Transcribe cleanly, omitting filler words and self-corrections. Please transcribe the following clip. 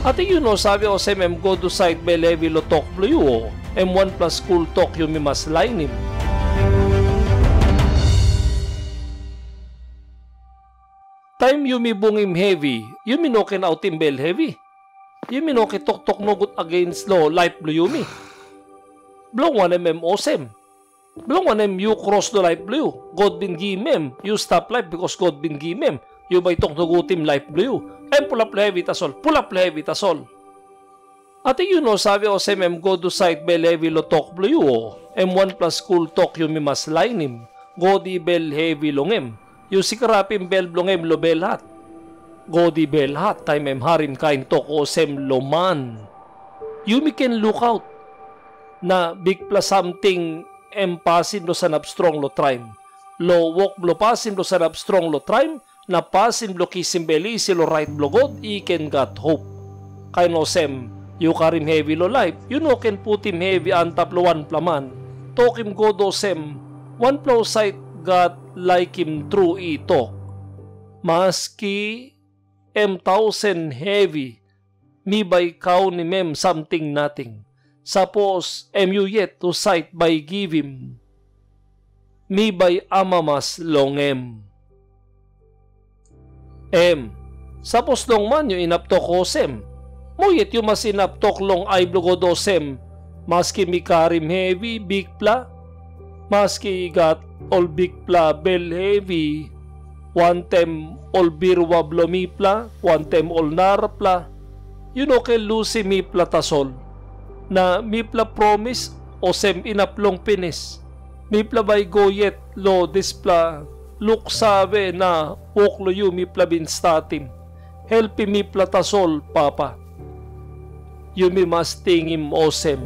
Ate yun o, sabi o semem go do site be levi lo tok blue o, M1 plus school tok yumi mas lainim. Time yumi bungim heavy, yumi no ken outim bel heavy. Yumi no ke tok tok nogut against lo light blue yumi. Blong 1mm osem. Blong 1mm you cross the light blue. God bin gimem. You stop life because God bin gimem. You bay tok nogutim light blue. And pull up heavy tasol. Pull up heavy tasol. Ate yun no, sabi o semem go do site be levi lo tok blue o. M1 plus school tok yumi mas lainim. Godi bel heavy longem. You sikarapim bel blongem lo bel hat. Godi bel hat. Time em harim kain tok o sem loman. Yumi can look out. Na big plus something pasin lo sanap strong lo trime. Lo walk lo pasin lo sanap strong lo trime. Na pasin lo kisimbeli si lo right blogod. I can got hope. Kaya no sem. You karim heavy lo life. You no can put him heavy antap lo one plaman. Talk him go do sem. One flow sight got like him true ito. Maski M1000 heavy. Mi by cow ni mem something nothing. Suppose MU yet to sight by give him. Mi by amamas long M. Suppose long man yung inaptok ko sem. Mo yet yung mas inaptok long ay blogo sem. Maski mi karim heavy big pla. Maski got all big pla bell heavy. One time all birwa blomi pla. One time all narpla. You know kay Lucy mi platasol. Na mipla promise o sem inaplong pinis. Mipla by goyet lo displa look sabe na oklo yu mipla binstatim. Helpi mipla tasol papa. Yumi mas tingim o sem.